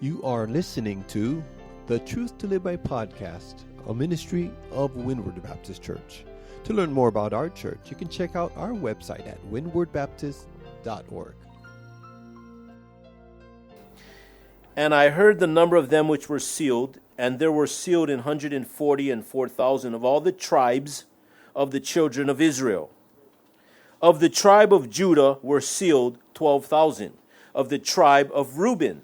You are listening to the Truth to Live By podcast, a ministry of Windward Baptist Church. To learn more about our church, you can check out our website at windwardbaptist.org. And I heard the number of them which were sealed, and there were sealed 144,000 of all the tribes of the children of Israel. Of the tribe of Judah were sealed 12,000. Of the tribe of Reuben.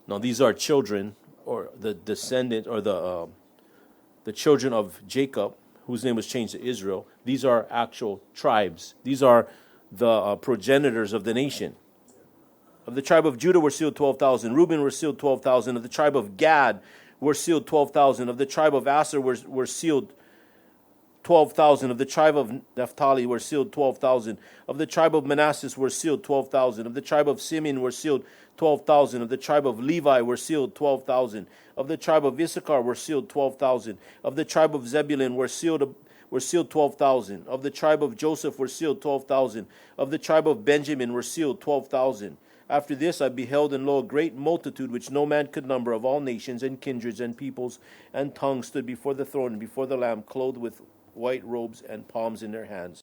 Now these are children, or the descendant, or the children of Jacob, whose name was changed to Israel. These are actual tribes. These are the progenitors of the nation. Of the tribe of Judah were sealed 12,000. Reuben were sealed 12,000. Of the tribe of Gad were sealed 12,000. Of the tribe of Asher were sealed 12,000. Of the tribe of Naphtali were sealed 12,000. Of the tribe of Manasseh were sealed 12,000. Of the tribe of Simeon were sealed 12,000. Of the tribe of Levi were sealed 12,000. Of the tribe of Issachar were sealed 12,000. Of the tribe of Zebulun were sealed 12,000. Of the tribe of Joseph were sealed 12,000. Of the tribe of Benjamin were sealed 12,000. After this I beheld, and lo, a great multitude which no man could number, of all nations and kindreds and peoples and tongues, stood before the throne and before the Lamb, clothed with white robes and palms in their hands.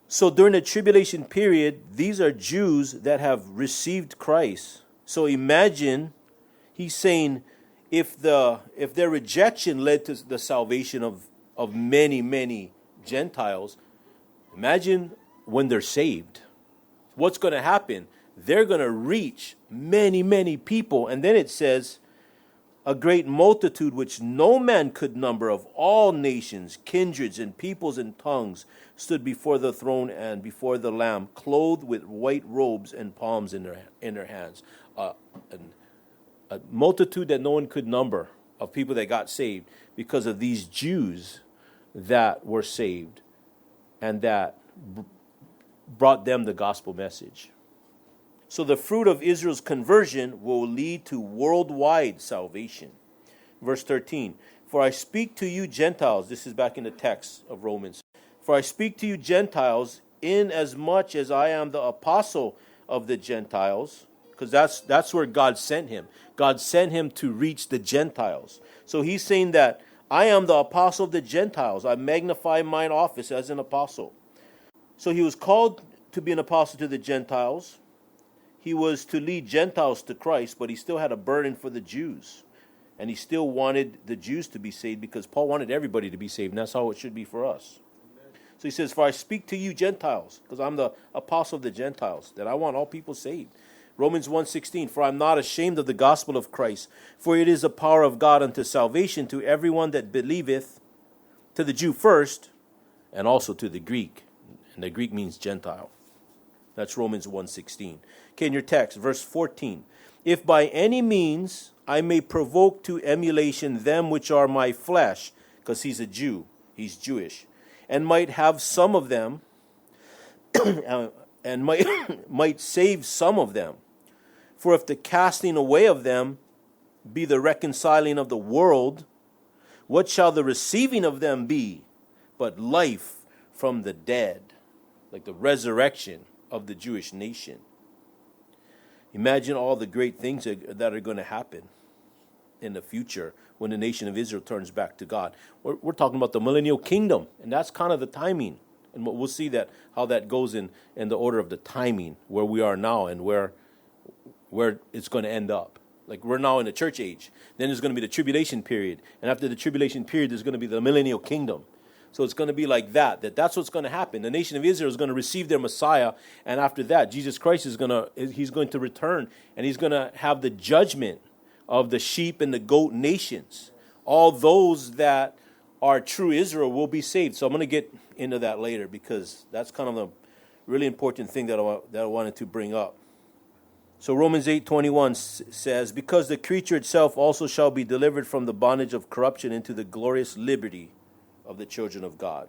So during the tribulation period, these are Jews that have received Christ. So imagine, he's saying, if their rejection led to the salvation of many, many Gentiles, imagine when they're saved. What's going to happen? They're going to reach many, many people. And then it says, a great multitude which no man could number, of all nations, kindreds, and peoples and tongues, stood before the throne and before the Lamb, clothed with white robes and palms in their hands. A multitude that no one could number of people that got saved because of these Jews that were saved and that brought them the gospel message. So the fruit of Israel's conversion will lead to worldwide salvation. Verse 13, for I speak to you Gentiles, this is back in the text of Romans, for I speak to you Gentiles, inasmuch as I am the apostle of the Gentiles, because that's where God sent him. God sent him to reach the Gentiles. So he's saying that I am the apostle of the Gentiles. I magnify mine office as an apostle. So he was called to be an apostle to the Gentiles. He was to lead Gentiles to Christ, but he still had a burden for the Jews. And he still wanted the Jews to be saved because Paul wanted everybody to be saved, and that's how it should be for us. Amen. So he says, for I speak to you Gentiles, because I'm the apostle of the Gentiles, that I want all people saved. Romans 1:16, for I'm not ashamed of the gospel of Christ, for it is the power of God unto salvation to everyone that believeth, to the Jew first, and also to the Greek. And the Greek means Gentile. That's Romans 1:16. Okay, in your text, verse 14. If by any means I may provoke to emulation them which are my flesh, because he's a Jew, he's Jewish, and might have some of them, and might save some of them. For if the casting away of them be the reconciling of the world, what shall the receiving of them be but life from the dead? Like the resurrection of the Jewish nation. Imagine all the great things that are going to happen in the future when the nation of Israel turns back to God. We're talking about the millennial kingdom, and that's kind of the timing. And we'll see that how that goes in the order of the timing, where we are now and where it's going to end up. Like we're now in the church age. Then there's going to be the tribulation period. And after the tribulation period, there's going to be the millennial kingdom. So it's going to be like that's what's going to happen. The nation of Israel is going to receive their Messiah, and after that, Jesus Christ he's going to return, and he's going to have the judgment of the sheep and the goat nations. All those that are true Israel will be saved. So I'm going to get into that later because that's kind of a really important thing that I wanted to bring up. So Romans 8:21 says, because the creature itself also shall be delivered from the bondage of corruption into the glorious liberty of the children of God.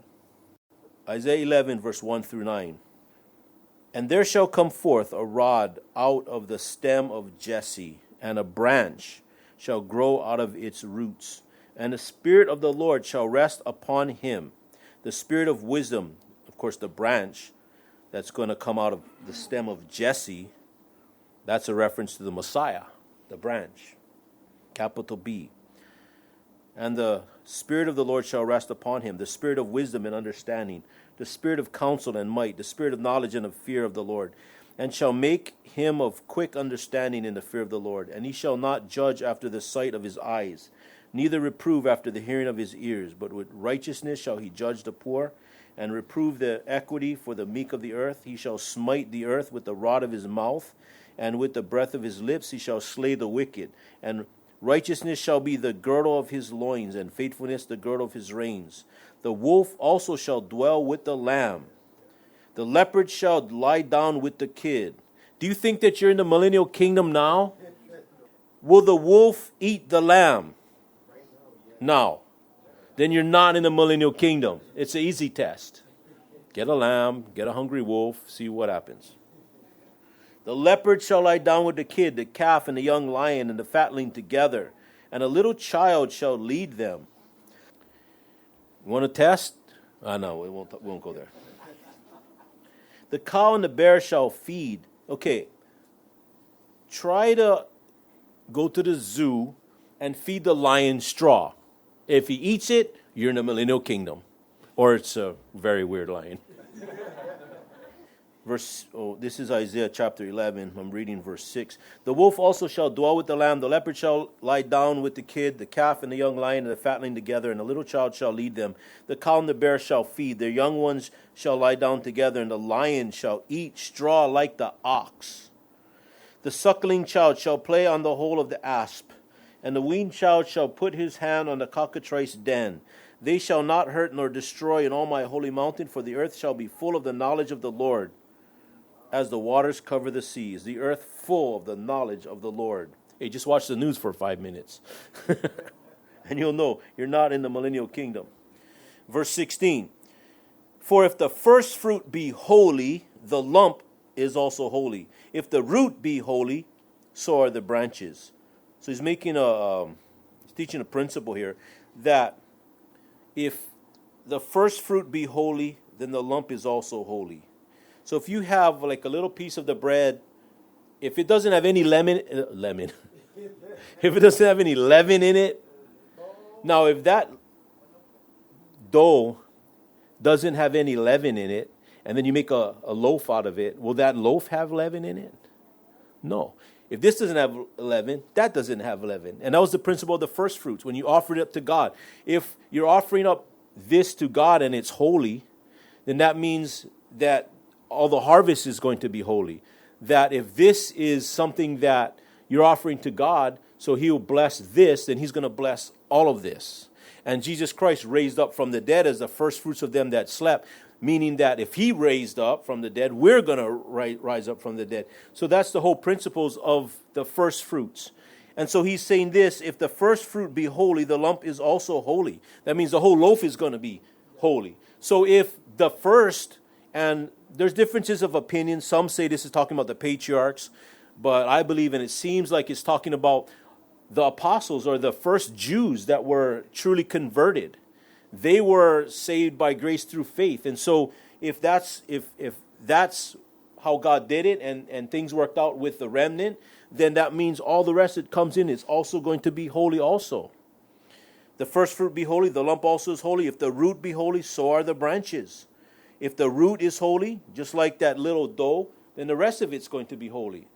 Isaiah 11, verse 1 through 9. And there shall come forth a rod out of the stem of Jesse, and a branch shall grow out of its roots. And the Spirit of the Lord shall rest upon him, the Spirit of wisdom. Of course, the branch that's going to come out of the stem of Jesse, that's a reference to the Messiah. the branch, capital B. And the Spirit of the Lord shall rest upon him, the Spirit of wisdom and understanding, the Spirit of counsel and might, the Spirit of knowledge and of fear of the Lord, and shall make him of quick understanding in the fear of the Lord. And he shall not judge after the sight of his eyes, neither reprove after the hearing of his ears, but with righteousness shall he judge the poor, and reprove the equity for the meek of the earth. He shall smite the earth with the rod of his mouth, and with the breath of his lips he shall slay the wicked. And righteousness shall be the girdle of his loins, and faithfulness the girdle of his reins. The wolf also shall dwell with the lamb. The leopard shall lie down with the kid. Do you think that you're in the millennial kingdom now? Will the wolf eat the lamb? No. Then you're not in the millennial kingdom. It's an easy test. Get a lamb, get a hungry wolf, see what happens. The leopard shall lie down with the kid, the calf and the young lion and the fatling together, and a little child shall lead them. You want to test? No, we won't go there. The cow and the bear shall feed. Okay, try to go to the zoo and feed the lion straw. If he eats it, you're in the millennial kingdom. Or it's a very weird lion. This is Isaiah chapter 11. I'm reading verse 6. The wolf also shall dwell with the lamb. The leopard shall lie down with the kid. The calf and the young lion and the fatling together. And the little child shall lead them. The cow and the bear shall feed. Their young ones shall lie down together. And the lion shall eat straw like the ox. The suckling child shall play on the hole of the asp. And the weaned child shall put his hand on the cockatrice den. They shall not hurt nor destroy in all my holy mountain, for the earth shall be full of the knowledge of the Lord, as the waters cover the seas, the earth full of the knowledge of the Lord. Hey, just watch the news for 5 minutes. And you'll know you're not in the millennial kingdom. Verse 16. For if the first fruit be holy, the lump is also holy. If the root be holy, so are the branches. So he's teaching a principle here that if the first fruit be holy, then the lump is also holy. So if you have like a little piece of the bread, if it doesn't have any if it doesn't have any leaven in it, now if that dough doesn't have any leaven in it, and then you make a loaf out of it, will that loaf have leaven in it? No. If this doesn't have leaven, that doesn't have leaven. And that was the principle of the first fruits when you offer it up to God. If you're offering up this to God and it's holy, then that means that all the harvest is going to be holy. That if this is something that you're offering to God, so he'll bless this, then he's going to bless all of this. And Jesus Christ raised up from the dead as the first fruits of them that slept, meaning that if he raised up from the dead, we're going to rise up from the dead. So that's the whole principles of the first fruits. And so he's saying this, if the first fruit be holy, the lump is also holy. That means the whole loaf is going to be holy. So if the first, and there's differences of opinion. Some say this is talking about the patriarchs, but I believe, and it seems like it's talking about the apostles or the first Jews that were truly converted. They were saved by grace through faith. And so if that's how God did it and things worked out with the remnant, then that means all the rest that comes in is also going to be holy also. The first fruit be holy, the lump also is holy. If the root be holy, so are the branches. If the root is holy, just like that little dough, then the rest of it's going to be holy.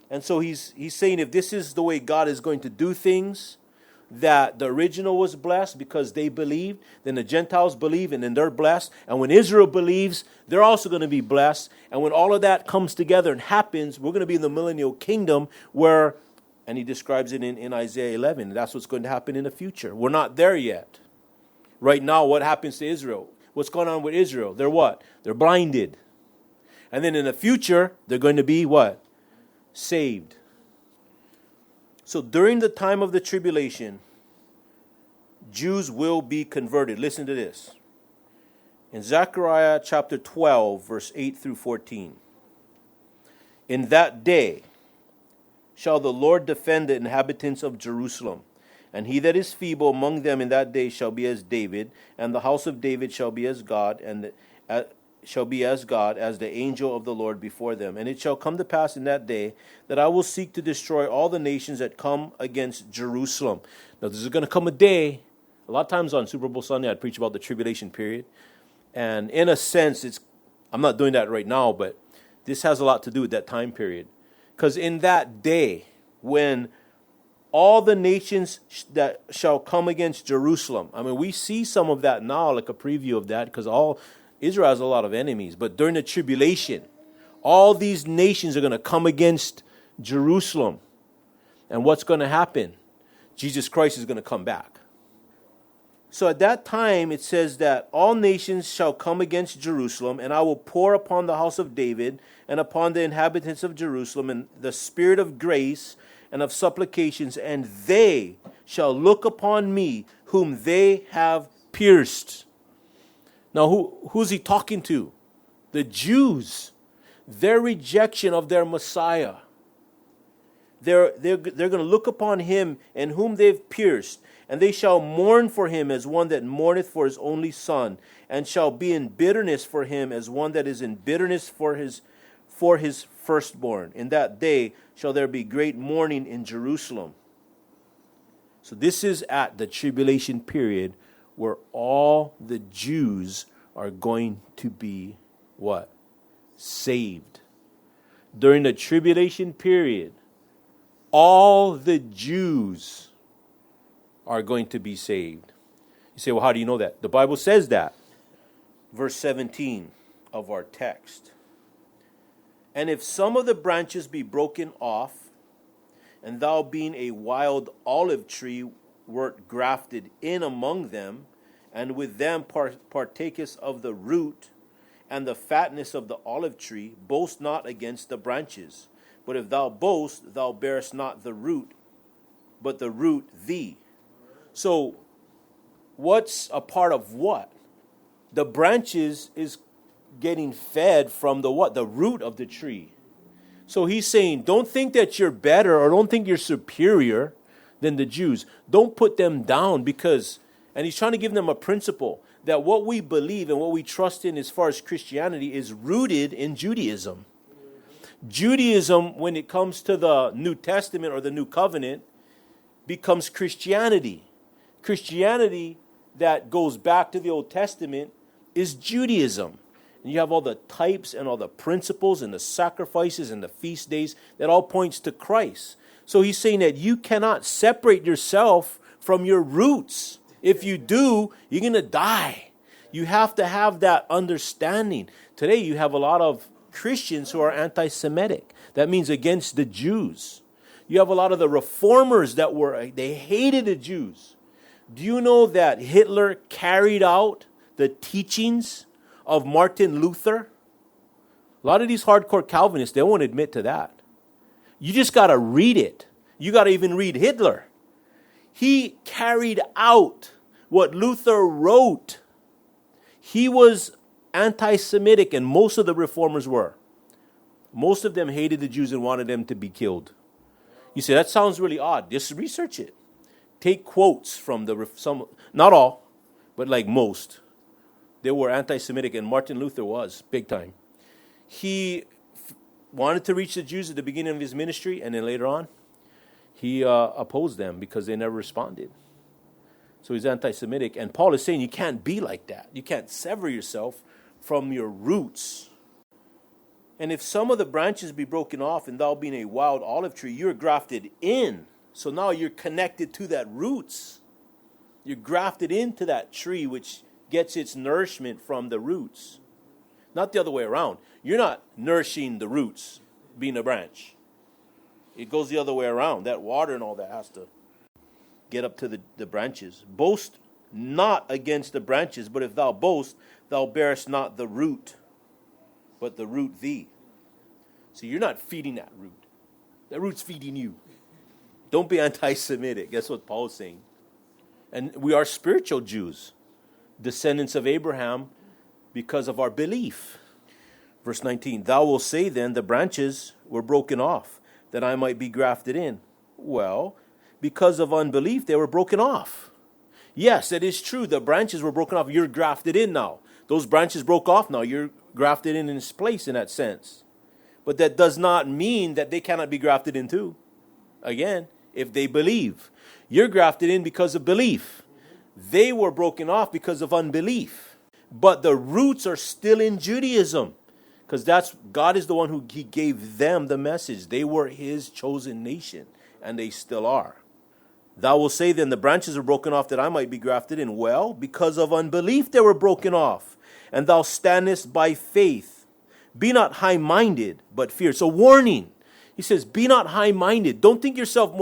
And so he's saying if this is the way God is going to do things, that the original was blessed because they believed, then the Gentiles believe and then they're blessed. And when Israel believes, they're also going to be blessed. And when all of that comes together and happens, we're going to be in the millennial kingdom where, and he describes it in Isaiah 11, that's what's going to happen in the future. We're not there yet. Right now, what happens to Israel? What's going on with Israel? They're what? They're blinded. And then in the future, they're going to be what? Saved. So during the time of the tribulation, Jews will be converted. Listen to this. In Zechariah chapter 12, verse 8 through 14. In that day shall the Lord defend the inhabitants of Jerusalem. And he that is feeble among them in that day shall be as David, and the house of David shall be as God, and shall be as God, as the angel of the Lord before them. And it shall come to pass in that day that I will seek to destroy all the nations that come against Jerusalem. Now, this is going to come a day. A lot of times on Super Bowl Sunday, I'd preach about the tribulation period. And in a sense, I'm not doing that right now, but this has a lot to do with that time period. Because in that day, when all the nations that shall come against Jerusalem, I mean, we see some of that now, like a preview of that, because Israel has a lot of enemies. But during the tribulation, all these nations are going to come against Jerusalem. And what's going to happen? Jesus Christ is going to come back. So at that time, it says that all nations shall come against Jerusalem, and I will pour upon the house of David and upon the inhabitants of Jerusalem and the spirit of grace and of supplications, and they shall look upon me whom they have pierced. Now, who's he talking to? The Jews. Their rejection of their Messiah. They're going to look upon him and whom they've pierced, and they shall mourn for him as one that mourneth for his only son, and shall be in bitterness for him as one that is in bitterness for his firstborn. In that day shall there be great mourning in Jerusalem. So this is at the tribulation period where all the Jews are going to be what? Saved. During the tribulation period, all the Jews are going to be saved. You say, well, how do you know that? The Bible says that. Verse 17 of our text. And if some of the branches be broken off, and thou being a wild olive tree wert grafted in among them, and with them partakest of the root and the fatness of the olive tree, boast not against the branches. But if thou boast, thou bearest not the root, but the root thee. So, what's a part of what? The branches is getting fed from the what? The root of the tree. So he's saying, don't think that you're better or don't think you're superior than the Jews. Don't put them down because, and he's trying to give them a principle that what we believe and what we trust in as far as Christianity is rooted in Judaism. Judaism, when it comes to the New Testament or the New Covenant, becomes Christianity. Christianity that goes back to the Old Testament is Judaism. And you have all the types and all the principles and the sacrifices and the feast days that all points to Christ. So he's saying that you cannot separate yourself from your roots. If you do, you're going to die. You have to have that understanding. Today you have a lot of Christians who are anti-Semitic. That means against the Jews. You have a lot of the reformers they hated the Jews. Do you know that Hitler carried out the teachings of Martin Luther? A lot of these hardcore Calvinists, they won't admit to that. You just got to read it. You got to even read Hitler. He carried out what Luther wrote. He was anti-Semitic, and most of the reformers were. Most of them hated the Jews and wanted them to be killed. You say, that sounds really odd. Just research it. Take quotes from some, not all, but like most. They were anti-Semitic, and Martin Luther was, big time. He wanted to reach the Jews at the beginning of his ministry, and then later on, he opposed them because they never responded. So he's anti-Semitic, and Paul is saying you can't be like that. You can't sever yourself from your roots. And if some of the branches be broken off, and thou being a wild olive tree, you're grafted in. So now you're connected to that roots. You're grafted into that tree, which gets its nourishment from the roots. Not the other way around. You're not nourishing the roots, being a branch. It goes the other way around. That water and all that has to get up to the branches. Boast not against the branches, but if thou boast, thou bearest not the root, but the root thee. So you're not feeding that root. That root's feeding you. Don't be anti-Semitic. That's what Paul's saying. And we are spiritual Jews, descendants of Abraham, because of our belief. Verse 19, thou wilt say then, the branches were broken off, that I might be grafted in. Well, because of unbelief, they were broken off. Yes, that is true. The branches were broken off. You're grafted in now. Those branches broke off now. You're grafted in its place in that sense. But that does not mean that they cannot be grafted in too. Again, if they believe. You're grafted in because of belief. They were broken off because of unbelief. But the roots are still in Judaism. Because God is the one who he gave them the message. They were his chosen nation. And they still are. Thou wilt say then, the branches are broken off that I might be grafted in. Well, because of unbelief they were broken off. And thou standest by faith. Be not high-minded, but fear. So warning. He says, be not high-minded. Don't think yourself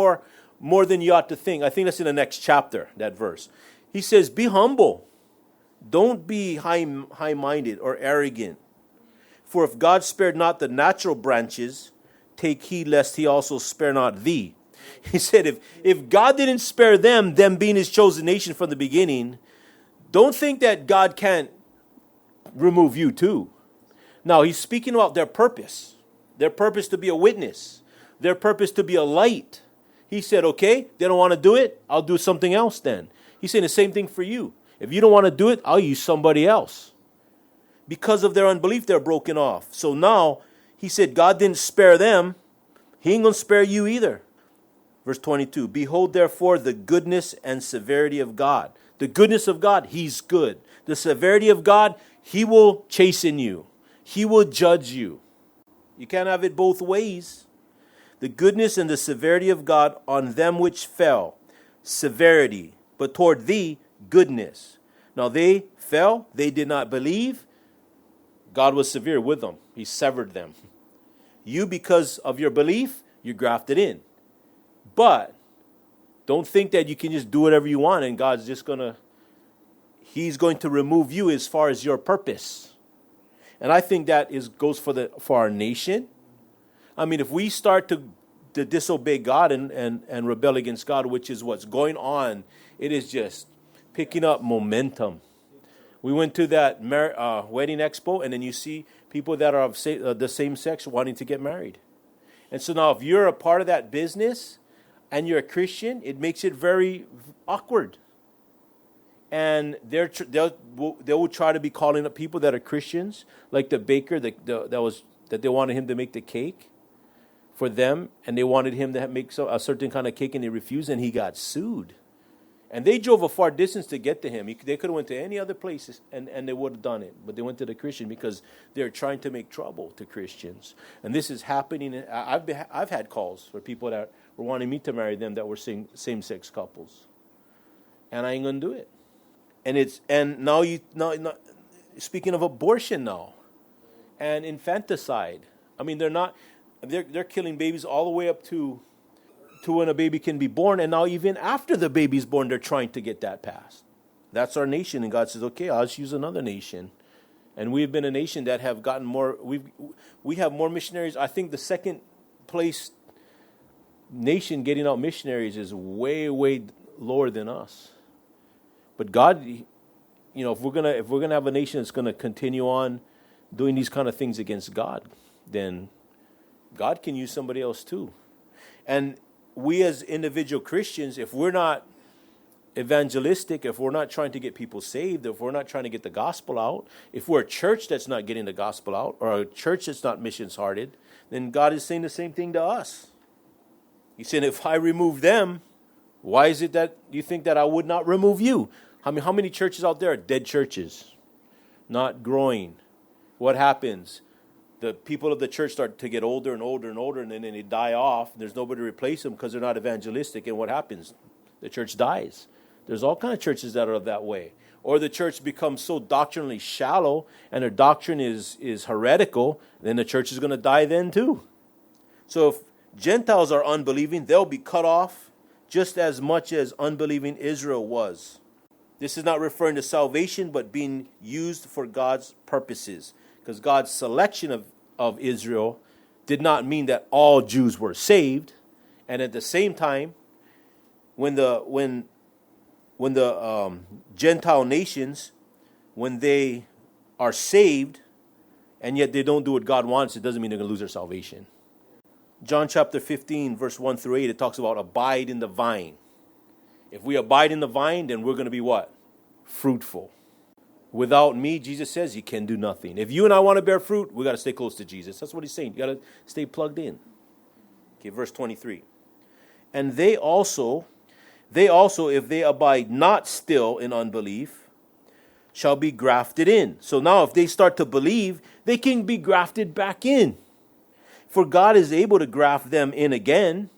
more than you ought to think. I think that's in the next chapter, that verse. He says, be humble. Don't be high-minded or arrogant. For if God spared not the natural branches, take heed lest he also spare not thee. He said, if God didn't spare them being his chosen nation from the beginning, don't think that God can't remove you too. Now, he's speaking about their purpose to be a witness, their purpose to be a light. He said, okay, they don't want to do it, I'll do something else then. He's saying the same thing for you. If you don't want to do it, I'll use somebody else. Because of their unbelief, they're broken off. So now, he said, God didn't spare them. He ain't going to spare you either. Verse 22, behold therefore the goodness and severity of God. The goodness of God, he's good. The severity of God, he will chasten you. He will judge you. You can't have it both ways. The goodness and the severity of God on them which fell. Severity, but toward thee, goodness. Now they fell, they did not believe. God was severe with them. He severed them. You, because of your belief, you're grafted in. But don't think that you can just do whatever you want and God's just he's going to remove you as far as your purpose. And I think that goes for our nation. I mean, if we start to disobey God and rebel against God, which is what's going on, it is just picking up momentum. We went to that wedding expo, and then you see people that are of the same sex wanting to get married. And so now if you're a part of that business and you're a Christian, it makes it very awkward. And they will try to be calling up people that are Christians, like the baker that they wanted him to make the cake for them, and they wanted him to make a certain kind of cake, and he refused, and he got sued. And they drove a far distance to get to him. They could have went to any other places, and they would have done it. But they went to the Christian because they're trying to make trouble to Christians. And this is happening. I've had calls for people that were wanting me to marry them that were same-sex couples. And I ain't going to do it. And now speaking of abortion now, and infanticide. I mean, they're killing babies all the way up to when a baby can be born, and now even after the baby's born, they're trying to get that passed. That's our nation, and God says, okay, I'll just use another nation. And we've been a nation that have gotten more, we have more missionaries. I think the second place nation getting out missionaries is way, way lower than us. But God, if we're gonna have a nation that's gonna continue on doing these kind of things against God, then God can use somebody else too. And we as individual Christians, if we're not evangelistic, if we're not trying to get people saved, if we're not trying to get the gospel out, if we're a church that's not getting the gospel out, or a church that's not missions-hearted, then God is saying the same thing to us. He's saying, if I remove them, why is it that you think that I would not remove you? I mean, how many churches out there are dead churches, not growing? What happens? The people of the church start to get older and older and older, and then they die off. There's nobody to replace them because they're not evangelistic. And what happens? The church dies. There's all kinds of churches that are that way. Or the church becomes so doctrinally shallow and their doctrine is heretical, then the church is going to die then too. So if Gentiles are unbelieving, they'll be cut off just as much as unbelieving Israel was. This is not referring to salvation, but being used for God's purposes. Because God's selection of Israel did not mean that all Jews were saved. And at the same time, when the Gentile nations, when they are saved, and yet they don't do what God wants, it doesn't mean they're going to lose their salvation. John chapter 15, verse 1 through 8, it talks about abide in the vine. If we abide in the vine, then we're going to be what? Fruitful. Without me, Jesus says, you can do nothing. If you and I want to bear fruit, we got to stay close to Jesus. That's what he's saying. You got to stay plugged in. Okay, verse 23. And they also, if they abide not still in unbelief, shall be grafted in. So now if they start to believe, they can be grafted back in. For God is able to graft them in again.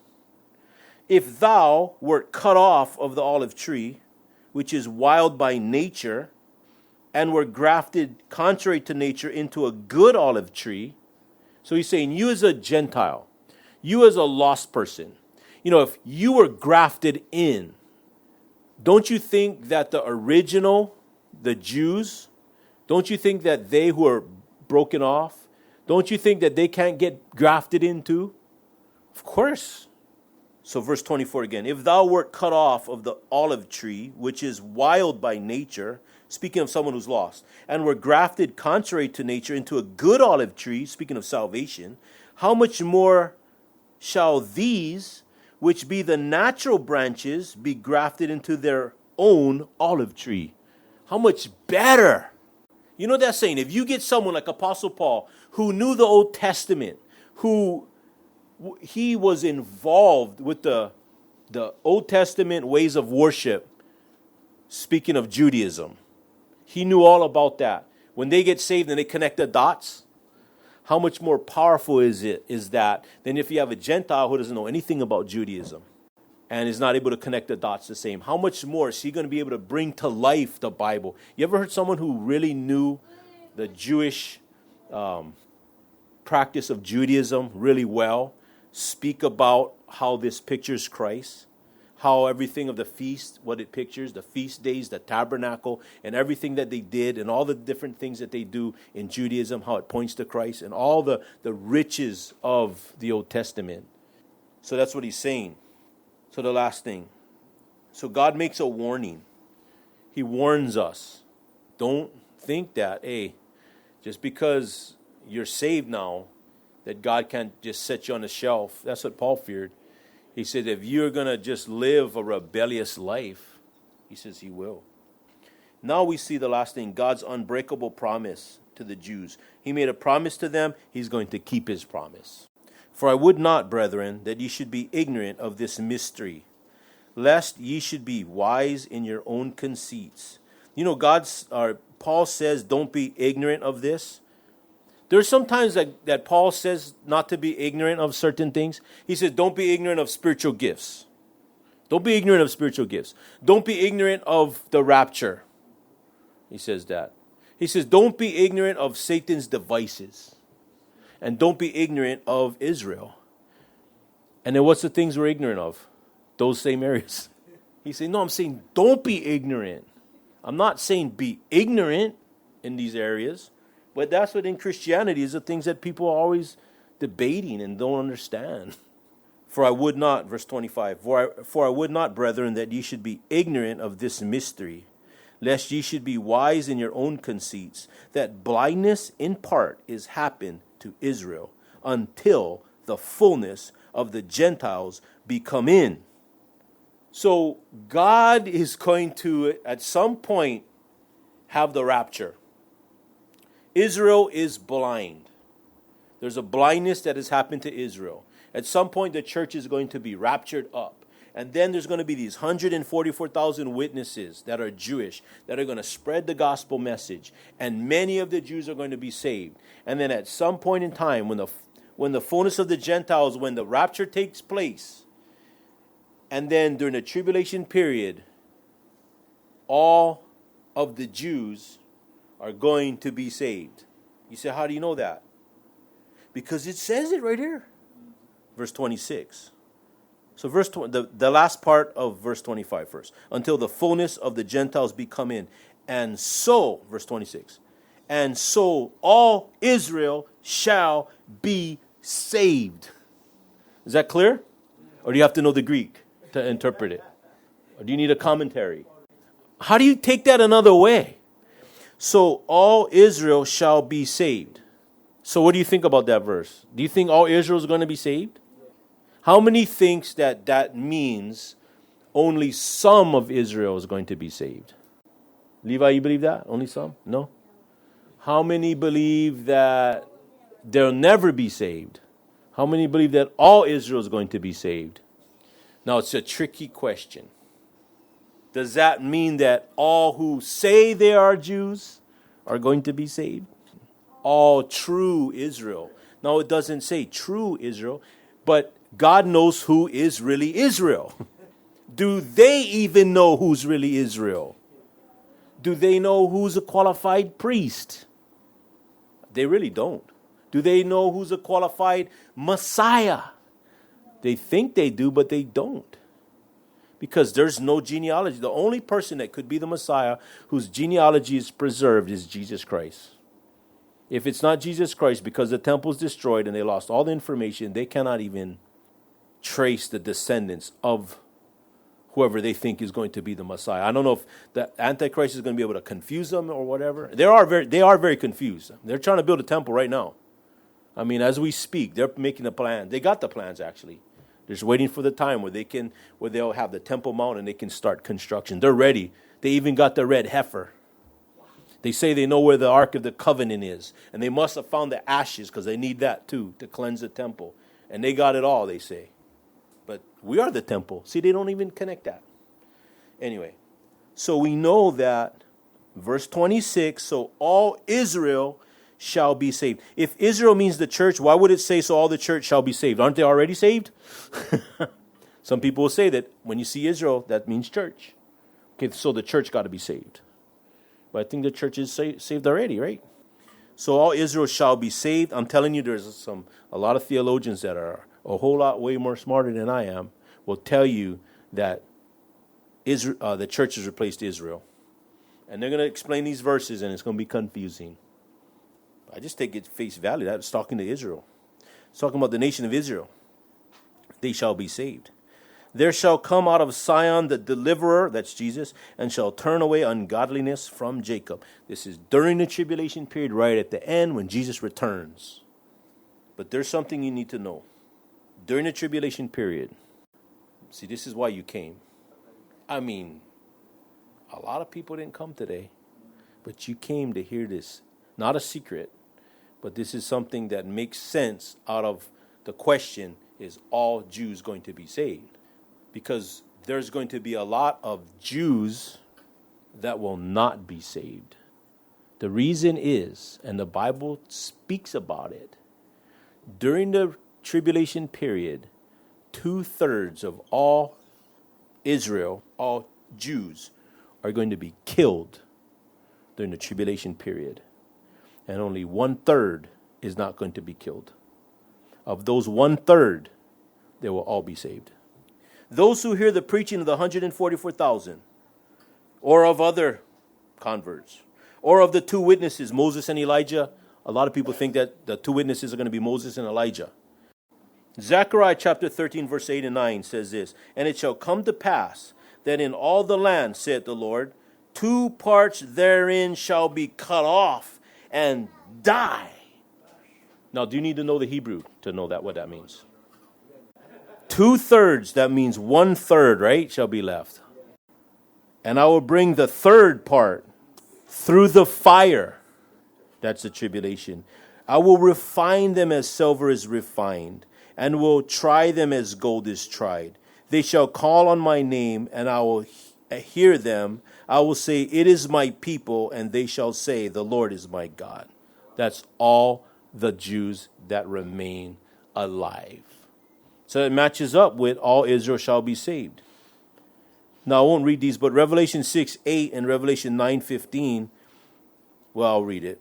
If thou wert cut off of the olive tree, which is wild by nature, and were grafted contrary to nature into a good olive tree. So he's saying, you as a Gentile, you as a lost person, if you were grafted in, don't you think that the original, the Jews, don't you think that they who are broken off, don't you think that they can't get grafted into? Of course. So verse 24 again, if thou wert cut off of the olive tree, which is wild by nature, speaking of someone who's lost, and were grafted contrary to nature into a good olive tree, speaking of salvation, how much more shall these, which be the natural branches, be grafted into their own olive tree? How much better? You know that saying, if you get someone like Apostle Paul, who knew the Old Testament, who he was involved with the Old Testament ways of worship, speaking of Judaism, he knew all about that. When they get saved and they connect the dots, how much more powerful is that than if you have a Gentile who doesn't know anything about Judaism and is not able to connect the dots the same? How much more is he going to be able to bring to life the Bible? You ever heard someone who really knew the Jewish practice of Judaism really well speak about how this pictures Christ? How everything of the feast, what it pictures, the feast days, the tabernacle, and everything that they did, and all the different things that they do in Judaism, how it points to Christ, and all the riches of the Old Testament. So that's what he's saying. So the last thing. So God makes a warning. He warns us. Don't think that, hey, just because you're saved now, that God can't just set you on a shelf. That's what Paul feared. He said, if you're going to just live a rebellious life, he says he will. Now we see the last thing, God's unbreakable promise to the Jews. He made a promise to them. He's going to keep his promise. For I would not, brethren, that ye should be ignorant of this mystery, lest ye should be wise in your own conceits. Paul says, don't be ignorant of this. There's sometimes that Paul says not to be ignorant of certain things. He says, don't be ignorant of spiritual gifts. Don't be ignorant of spiritual gifts. Don't be ignorant of the rapture. He says that. He says, don't be ignorant of Satan's devices. And don't be ignorant of Israel. And then what's the things we're ignorant of? Those same areas. He said, no, I'm saying don't be ignorant. I'm not saying be ignorant in these areas. But that's what in Christianity is the things that people are always debating and don't understand. For I would not, verse 25, for I would not, brethren, that ye should be ignorant of this mystery, lest ye should be wise in your own conceits, that blindness in part is happened to Israel, until the fullness of the Gentiles be come in. So God is going to, at some point, have the rapture. Israel is blind. There's a blindness that has happened to Israel. At some point, the church is going to be raptured up. And then there's going to be these 144,000 witnesses that are Jewish that are going to spread the gospel message. And many of the Jews are going to be saved. And then at some point in time, when the fullness of the Gentiles, when the rapture takes place, and then during the tribulation period, all of the Jews are going to be saved. You say, how do you know that? Because it says it right here. Verse 26. So the last part of verse 25 first. Until the fullness of the Gentiles be come in. And so, verse 26. And so all Israel shall be saved. Is that clear? Or do you have to know the Greek to interpret it? Or do you need a commentary? How do you take that another way? So all Israel shall be saved. So what do you think about that verse? Do you think all Israel is going to be saved? How many thinks that means only some of Israel is going to be saved? Levi, you believe that? Only some? No? How many believe that they'll never be saved? How many believe that all Israel is going to be saved? Now, it's a tricky question. Does that mean that all who say they are Jews are going to be saved? All true Israel. Now, it doesn't say true Israel, but God knows who is really Israel. Do they even know who's really Israel? Do they know who's a qualified priest? They really don't. Do they know who's a qualified Messiah? They think they do, but they don't. Because there's no genealogy. The only person that could be the Messiah whose genealogy is preserved is Jesus Christ. If it's not Jesus Christ, because the temple's destroyed and they lost all the information, they cannot even trace the descendants of whoever they think is going to be the Messiah. I don't know if the Antichrist is going to be able to confuse them or whatever. They are very confused. They're trying to build a temple right now. I mean, as we speak, they're making the plan. They got the plans, actually. They're just waiting for the time where they'll have the Temple Mount and they can start construction. They're ready. They even got the red heifer. They say they know where the Ark of the Covenant is. And they must have found the ashes because they need that too to cleanse the temple. And they got it all, they say. But we are the temple. See, they don't even connect that. Anyway, so we know that, verse 26, so all Israel shall be saved. If Israel means the church, why would it say so all the church shall be saved? Aren't they already saved? Some people will say that when you see Israel, that means church. Okay, so the church got to be saved. But I think the church is saved already, right? So all Israel shall be saved. I'm telling you, there's a lot of theologians that are a whole lot way more smarter than I am will tell you that Israel, the church has replaced Israel. And they're going to explain these verses, and it's going to be confusing. I just take it face value. That's talking to Israel. It's talking about the nation of Israel. They shall be saved. There shall come out of Sion the deliverer, that's Jesus, and shall turn away ungodliness from Jacob. This is during the tribulation period, right at the end when Jesus returns. But there's something you need to know. During the tribulation period, see, this is why you came. I mean, a lot of people didn't come today, but you came to hear this. Not a secret, but this is something that makes sense out of the question, is all Jews going to be saved? Because there's going to be a lot of Jews that will not be saved. The reason is, and the Bible speaks about it, during the tribulation period, 2/3 of all Israel, all Jews, are going to be killed during the tribulation period. And only 1/3 is not going to be killed. Of those 1/3, they will all be saved. Those who hear the preaching of the 144,000, or of other converts, or of the two witnesses, Moses and Elijah, a lot of people think that the two witnesses are going to be Moses and Elijah. Zechariah chapter 13, verse 8 and 9 says this, and it shall come to pass that in all the land, saith the Lord, 2 parts therein shall be cut off and die. Now, do you need to know the Hebrew to know that what that means? 2/3, that means 1/3, right, shall be left. And I will bring the third part through the fire. That's the tribulation. I will refine them as silver is refined, and will try them as gold is tried. They shall call on my name, and I will hear them. I will say, it is my people, and they shall say, the Lord is my God. That's all the Jews that remain alive. So it matches up with all Israel shall be saved. Now, I won't read these, but Revelation 6:8 and Revelation 9:15, well, I'll read it.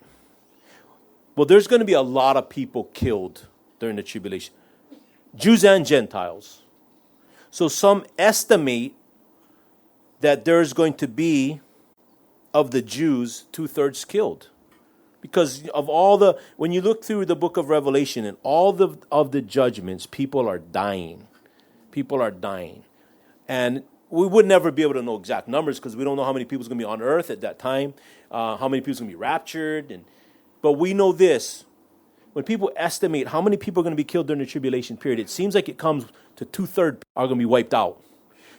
Well, there's going to be a lot of people killed during the tribulation, Jews and Gentiles. So some estimate that there's going to be, of the Jews, 2/3 killed. Because of all the, when you look through the book of Revelation and all of the judgments, people are dying. People are dying. And we would never be able to know exact numbers because we don't know how many people is going to be on earth at that time, how many people is going to be raptured. But we know this. When people estimate how many people are going to be killed during the tribulation period, it seems like it comes to 2/3 are going to be wiped out.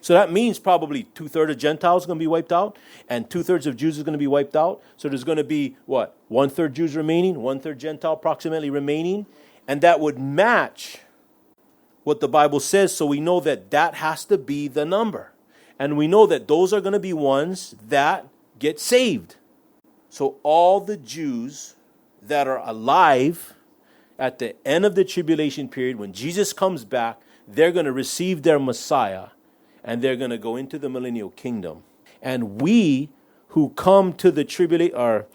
So that means probably 2/3 of Gentiles are going to be wiped out, and 2/3 of Jews is going to be wiped out. So there's going to be, what, 1/3 Jews remaining, 1/3 Gentile approximately remaining, and that would match what the Bible says, so we know that that has to be the number. And we know that those are going to be ones that get saved. So all the Jews that are alive at the end of the tribulation period, when Jesus comes back, they're going to receive their Messiah, and they're going to go into the millennial kingdom. And we who come to the tribulation, or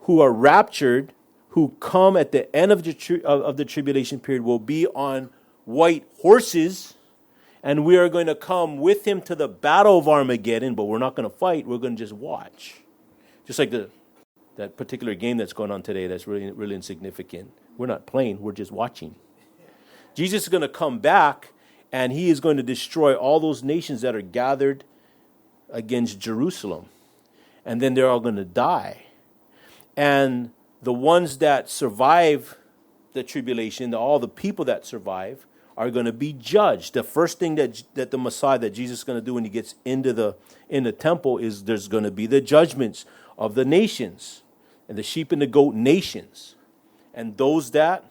who are raptured, who come at the end of the tribulation period, will be on white horses, and we are going to come with him to the battle of Armageddon, but we're not going to fight. We're going to just watch. Just like that particular game that's going on today that's really, really insignificant. We're not playing. We're just watching. Jesus is going to come back, and he is going to destroy all those nations that are gathered against Jerusalem. And then they're all going to die. And the ones that survive the tribulation, all the people that survive, are going to be judged. The first thing that the Messiah, that Jesus is going to do when he gets in the temple, is there's going to be the judgments of the nations, and the sheep and the goat nations. And those that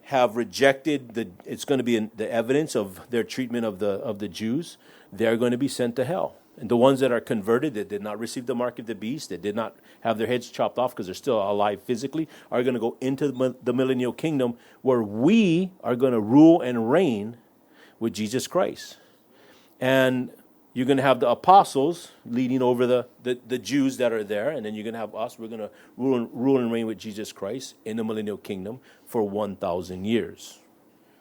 have rejected it's going to be the evidence of their treatment of the Jews, they're going to be sent to hell. And the ones that are converted, that did not receive the mark of the beast, that did not have their heads chopped off because they're still alive physically, are going to go into the millennial kingdom, where we are going to rule and reign with Jesus Christ. And you're going to have the apostles leading over the Jews that are there, and then you're going to have us. We're going to rule and reign with Jesus Christ in the millennial kingdom for 1,000 years.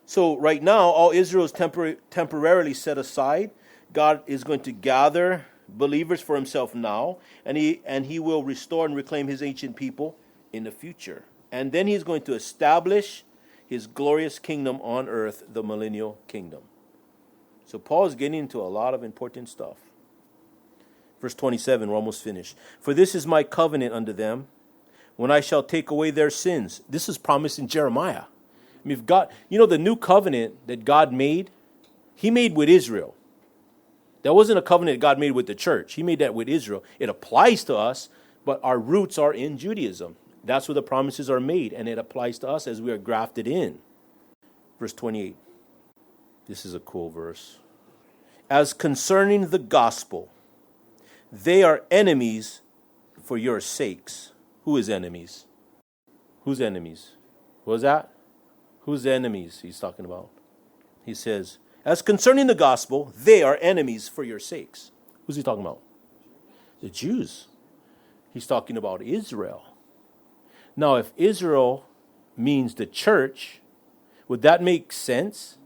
So right now, all Israel is temporarily set aside. God is going to gather believers for himself now, and he will restore and reclaim his ancient people in the future. And then he's going to establish his glorious kingdom on earth, the millennial kingdom. So Paul is getting into a lot of important stuff. Verse 27, we're almost finished. For this is my covenant unto them, when I shall take away their sins. This is promised in Jeremiah. I mean, if God, the new covenant that God made, he made with Israel. That wasn't a covenant God made with the church. He made that with Israel. It applies to us, but our roots are in Judaism. That's where the promises are made, and it applies to us as we are grafted in. Verse 28. This is a cool verse. As concerning the gospel, they are enemies for your sakes. Who is enemies? Who's enemies? What was that? Who's the enemies he's talking about? He says, as concerning the gospel, they are enemies for your sakes. Who's he talking about? The Jews. He's talking about Israel. Now, if Israel means the church, would that make sense?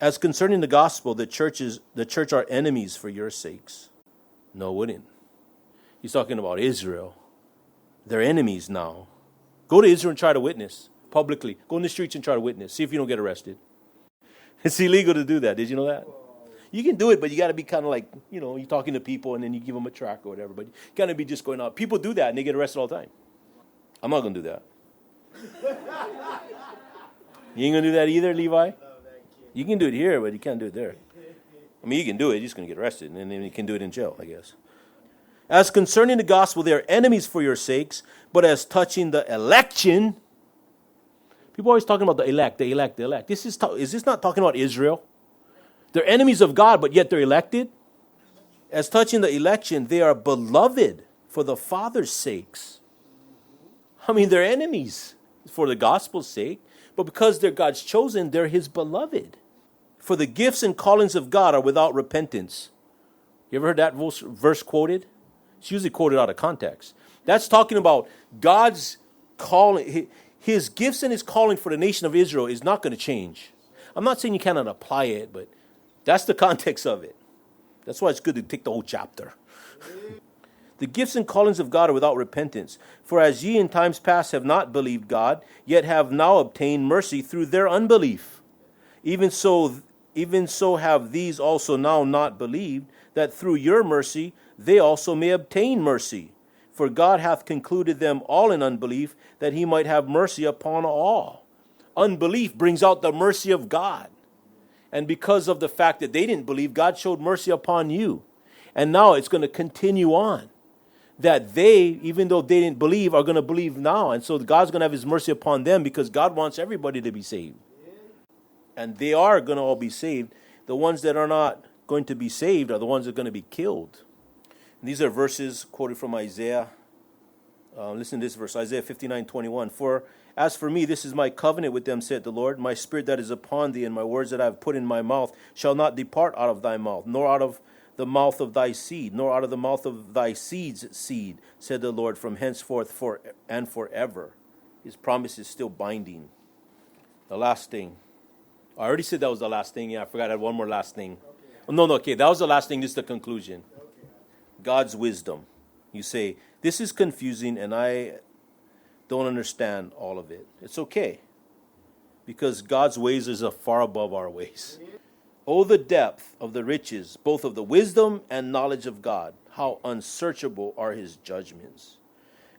As concerning the gospel, the church are enemies for your sakes. No, it wouldn't. He's talking about Israel. They're enemies now. Go to Israel and try to witness publicly. Go in the streets and try to witness. See if you don't get arrested. It's illegal to do that. Did you know that? You can do it, but you got to be kind of like, you're talking to people and then you give them a track or whatever. But you kind of be just going out. People do that and they get arrested all the time. I'm not going to do that. You ain't going to do that either, Levi? You can do it here, but you can't do it there. I mean, you can do it. You're just going to get arrested. And then you can do it in jail, I guess. As concerning the gospel, they are enemies for your sakes. But as touching the election, people are always talking about the elect, the elect, the elect. Is this not talking about Israel? They're enemies of God, but yet they're elected. As touching the election, they are beloved for the Father's sakes. I mean, they're enemies for the gospel's sake, but because they're God's chosen, they're his beloved. For the gifts and callings of God are without repentance. You ever heard that verse quoted? It's usually quoted out of context. That's talking about God's calling. His gifts and his calling for the nation of Israel is not going to change. I'm not saying you cannot apply it, but that's the context of it. That's why it's good to take the whole chapter. The gifts and callings of God are without repentance. For as ye in times past have not believed God, yet have now obtained mercy through their unbelief. Even so have these also now not believed, that through your mercy they also may obtain mercy. For God hath concluded them all in unbelief, that he might have mercy upon all. Unbelief brings out the mercy of God. And because of the fact that they didn't believe, God showed mercy upon you. And now it's going to continue on. That they, even though they didn't believe, are going to believe now. And so God's going to have his mercy upon them because God wants everybody to be saved. And they are going to all be saved. The ones that are not going to be saved are the ones that are going to be killed. And these are verses quoted from Isaiah. Listen to this verse, Isaiah 59:21. For as for me, this is my covenant with them, said the Lord. My spirit that is upon thee and my words that I have put in my mouth shall not depart out of thy mouth, nor out of the mouth of thy seed, nor out of the mouth of thy seed's seed, said the Lord, from henceforth and forever. His promise is still binding. The last thing. I already said that was the last thing. Yeah, I forgot I had one more last thing. Okay, that was the last thing. This is the conclusion. God's wisdom. You say, this is confusing and I don't understand all of it. It's okay. Because God's ways is far above our ways. Oh, the depth of the riches, both of the wisdom and knowledge of God. How unsearchable are his judgments,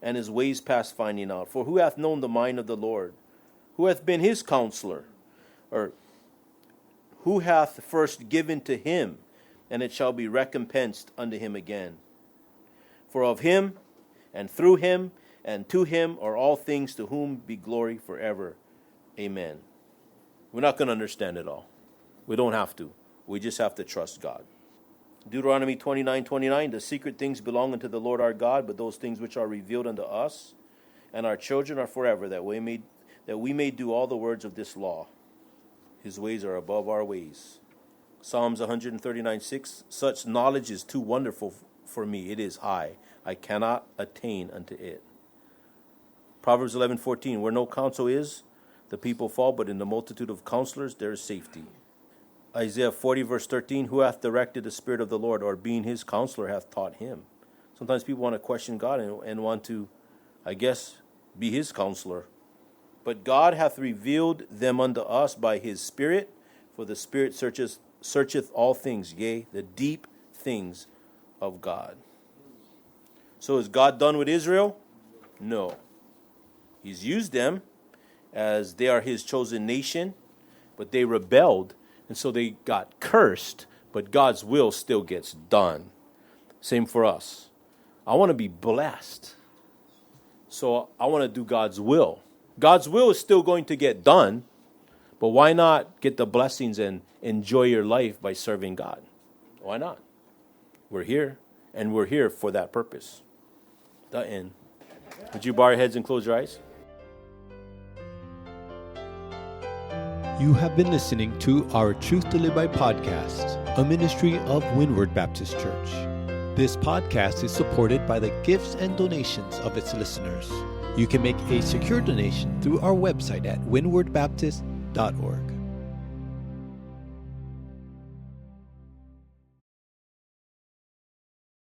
and his ways past finding out. For who hath known the mind of the Lord? Who hath been his counselor? Or who hath first given to him, and it shall be recompensed unto him again? For of him, and through him, and to him are all things, to whom be glory forever. Amen. We're not going to understand it all. We don't have to. We just have to trust God. Deuteronomy 29:29, the secret things belong unto the Lord our God, but those things which are revealed unto us and our children are forever, that we may do all the words of this law. His ways are above our ways. Psalms 139:6, such knowledge is too wonderful for me. It is high. I cannot attain unto it. Proverbs 11:14, where no counsel is, the people fall, but in the multitude of counselors there is safety. Isaiah 40:13, who hath directed the Spirit of the Lord, or being his counselor hath taught him? Sometimes people want to question God and want to, I guess, be his counselor. But God hath revealed them unto us by his Spirit, for the Spirit searcheth all things, yea, the deep things of God. So is God done with Israel? No. He's used them as they are his chosen nation, but they rebelled, and so they got cursed, but God's will still gets done. Same for us. I want to be blessed, so I want to do God's will. God's will is still going to get done, but why not get the blessings and enjoy your life by serving God? Why not? We're here, and we're here for that purpose. The end. Would you bow your heads and close your eyes? You have been listening to our Truth to Live By podcast, a ministry of Windward Baptist Church. This podcast is supported by the gifts and donations of its listeners. You can make a secure donation through our website at windwardbaptist.org.